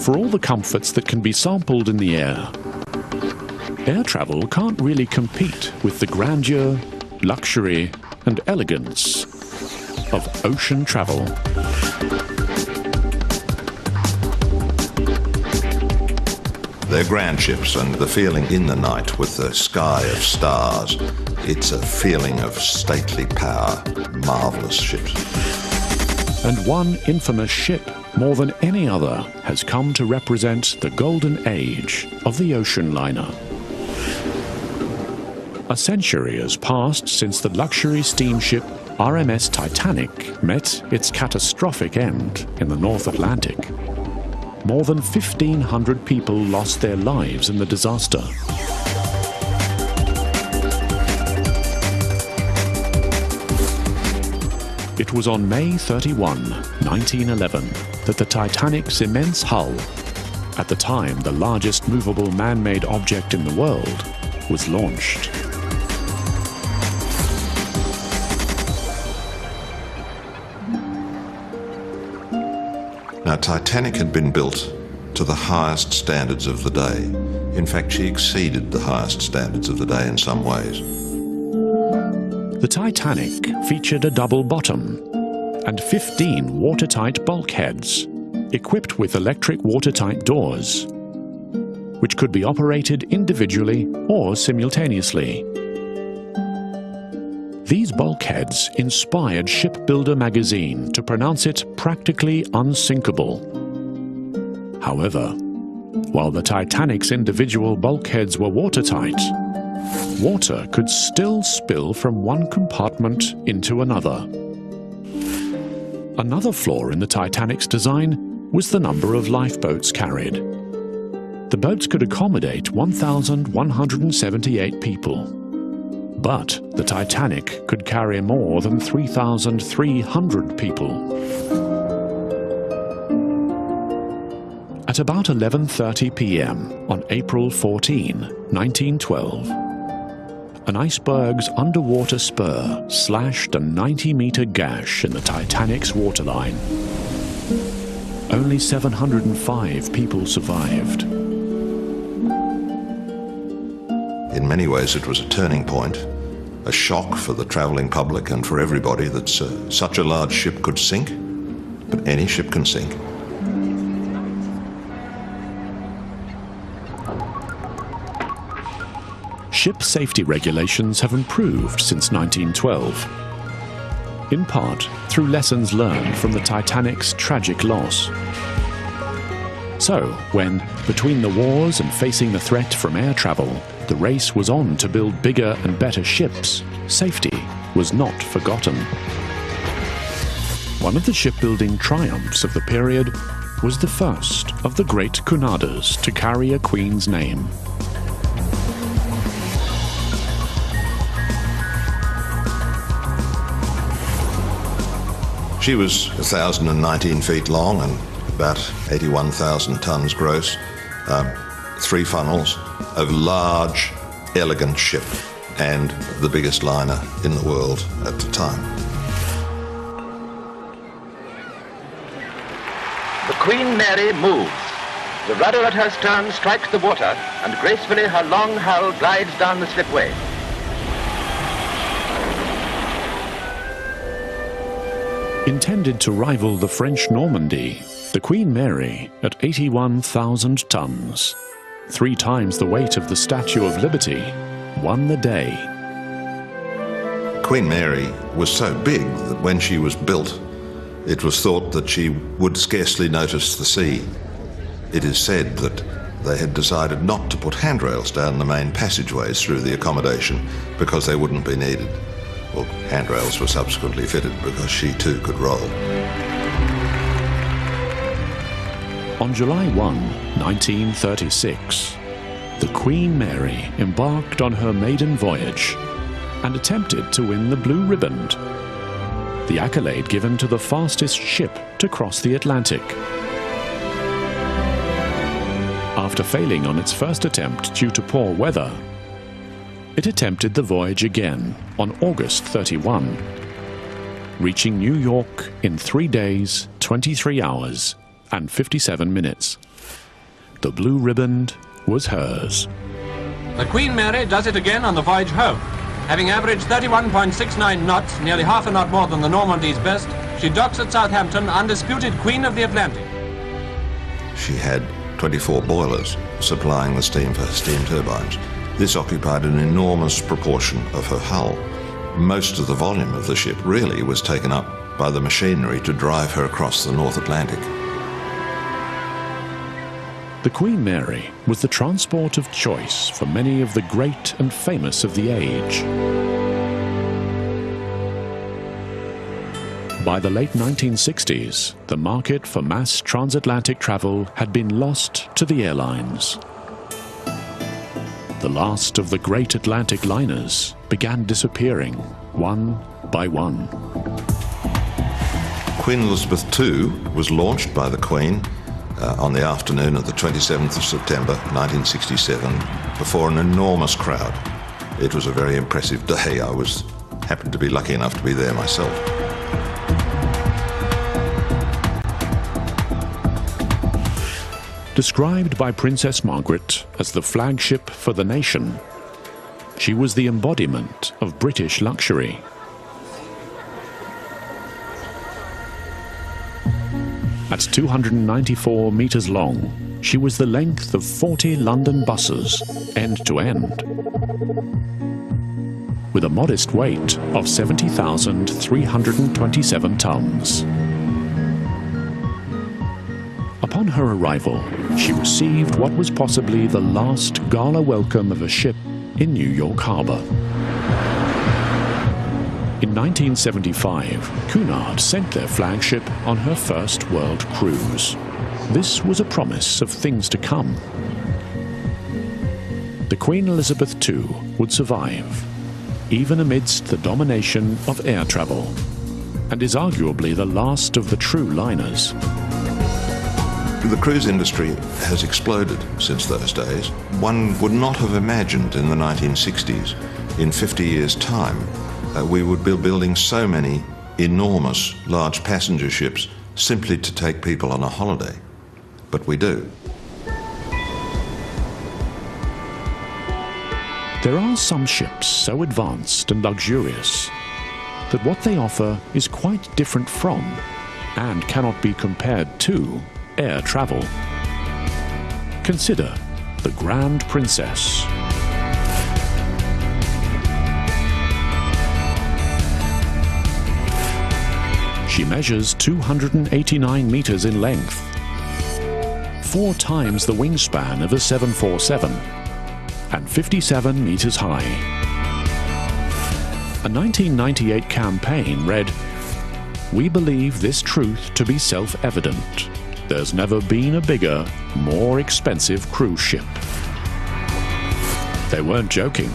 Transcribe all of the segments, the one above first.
for all the comforts that can be sampled in the air, air travel can't really compete with the grandeur, luxury, and elegance of ocean travel. They're grand ships, and the feeling in the night with the sky of stars, it's a feeling of stately power, marvellous ships. And one infamous ship, more than any other, has come to represent the golden age of the ocean liner. A century has passed since the luxury steamship RMS Titanic met its catastrophic end in the North Atlantic. More than 1,500 people lost their lives in the disaster. It was on May 31, 1911, that the Titanic's immense hull, at the time the largest movable man-made object in the world, was launched. Now, Titanic had been built to the highest standards of the day. In fact, she exceeded the highest standards of the day in some ways. The Titanic featured a double bottom and 15 watertight bulkheads, equipped with electric watertight doors, which could be operated individually or simultaneously. These bulkheads inspired Shipbuilder magazine to pronounce it practically unsinkable. However, while the Titanic's individual bulkheads were watertight, water could still spill from one compartment into another. Another flaw in the Titanic's design was the number of lifeboats carried. The boats could accommodate 1,178 people. But the Titanic could carry more than 3,300 people. At about 11:30 p.m. on April 14, 1912, an iceberg's underwater spur slashed a 90-meter gash in the Titanic's waterline. Only 705 people survived. In many ways, it was a turning point, a shock for the travelling public and for everybody that such a large ship could sink, but any ship can sink. Ship safety regulations have improved since 1912, in part through lessons learned from the Titanic's tragic loss. So, when, between the wars and facing the threat from air travel, the race was on to build bigger and better ships, safety was not forgotten. One of the shipbuilding triumphs of the period was the first of the great Cunadas to carry a queen's name. She was 1,019 feet long and about 81,000 tons gross, 3 funnels, a large, elegant ship, and the biggest liner in the world at the time. The Queen Mary moves. The rudder at her stern strikes the water, and gracefully her long hull glides down the slipway. Intended to rival the French Normandy, the Queen Mary, at 81,000 tons, 3 times the weight of the Statue of Liberty, won the day. Queen Mary was so big that when she was built, it was thought that she would scarcely notice the sea. It is said that they had decided not to put handrails down the main passageways through the accommodation because they wouldn't be needed. Well, handrails were subsequently fitted because she too could roll. On July 1, 1936, the Queen Mary embarked on her maiden voyage and attempted to win the Blue Riband, the accolade given to the fastest ship to cross the Atlantic. After failing on its first attempt due to poor weather, it attempted the voyage again on August 31, reaching New York in 3 days, 23 hours, and 57 minutes. The blue ribbon was hers. The Queen Mary does it again on the voyage home. Having averaged 31.69 knots, nearly half a knot more than the Normandy's best, she docks at Southampton, undisputed Queen of the Atlantic. She had 24 boilers supplying the steam for her steam turbines. This occupied an enormous proportion of her hull. Most of the volume of the ship really was taken up by the machinery to drive her across the North Atlantic. The Queen Mary was the transport of choice for many of the great and famous of the age. By the late 1960s, the market for mass transatlantic travel had been lost to the airlines. The last of the great Atlantic liners began disappearing, one by one. Queen Elizabeth II was launched by the Queen on the afternoon of the 27th of September 1967 before an enormous crowd. It was a very impressive day. I happened to be lucky enough to be there myself. Described by Princess Margaret as the flagship for the nation, she was the embodiment of British luxury. At 294 meters long, she was the length of 40 London buses, end to end. With a modest weight of 70,327 tons. Upon her arrival, she received what was possibly the last gala welcome of a ship in New York Harbor. In 1975, Cunard sent their flagship on her first world cruise. This was a promise of things to come. The Queen Elizabeth II would survive, even amidst the domination of air travel, and is arguably the last of the true liners. The cruise industry has exploded since those days. One would not have imagined in the 1960s, in 50 years' time, we would be building so many enormous large passenger ships simply to take people on a holiday. But we do. There are some ships so advanced and luxurious that what they offer is quite different from, and cannot be compared to, air travel. Consider the Grand Princess. She measures 289 meters in length, 4 times the wingspan of a 747, and 57 meters high. A 1998 campaign read, "We believe this truth to be self-evident. There's never been a bigger, more expensive cruise ship." They weren't joking.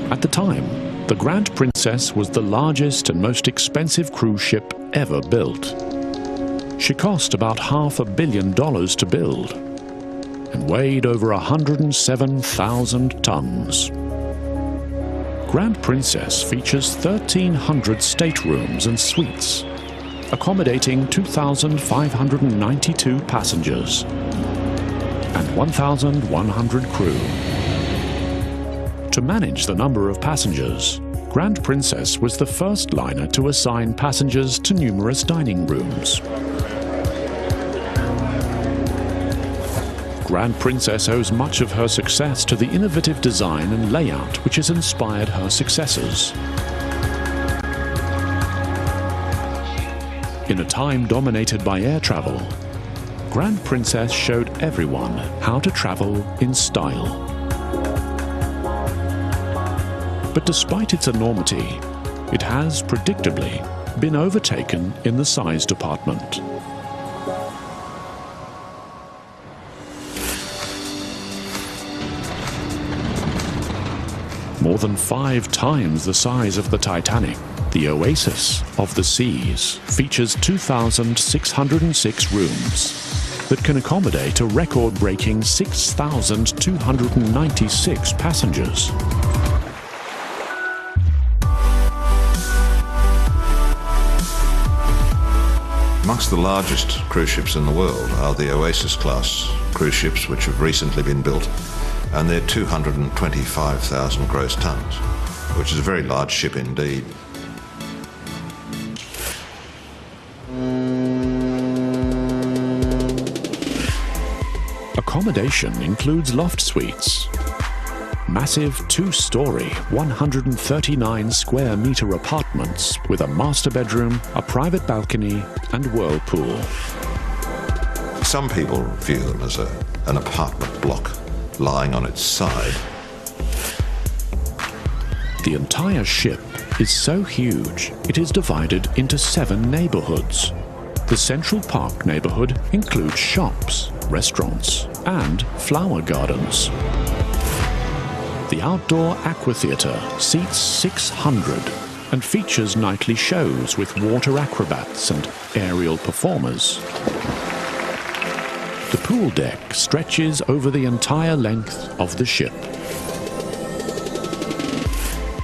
At the time, the Grand Princess was the largest and most expensive cruise ship ever built. She cost about $500 million to build and weighed over 107,000 tons. Grand Princess features 1,300 staterooms and suites, accommodating 2,592 passengers and 1,100 crew. To manage the number of passengers, Grand Princess was the first liner to assign passengers to numerous dining rooms. Grand Princess owes much of her success to the innovative design and layout which has inspired her successors. In a time dominated by air travel, Grand Princess showed everyone how to travel in style. But despite its enormity, it has, predictably, been overtaken in the size department. More than 5 times the size of the Titanic, the Oasis of the seas features 2,606 rooms that can accommodate a record-breaking 6,296 passengers. Amongst the largest cruise ships in the world are the Oasis class cruise ships, which have recently been built, and they're 225,000 gross tons, which is a very large ship indeed. Accommodation includes loft suites, massive two-story, 139 square metre apartments with a master bedroom, a private balcony and whirlpool. Some people view them as an apartment block lying on its side. The entire ship is so huge it is divided into 7 neighbourhoods. The Central Park neighbourhood includes shops, restaurants and flower gardens. The outdoor amphitheatre seats 600 and features nightly shows with water acrobats and aerial performers. The pool deck stretches over the entire length of the ship.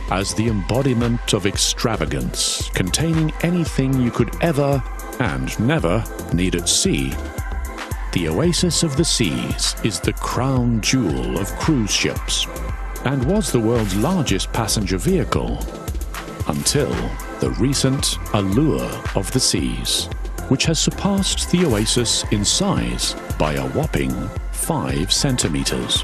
As the embodiment of extravagance, containing anything you could ever and never need at sea, the Oasis of the Seas is the crown jewel of cruise ships and was the world's largest passenger vehicle until the recent Allure of the Seas, which has surpassed the Oasis in size by a whopping 5 centimeters.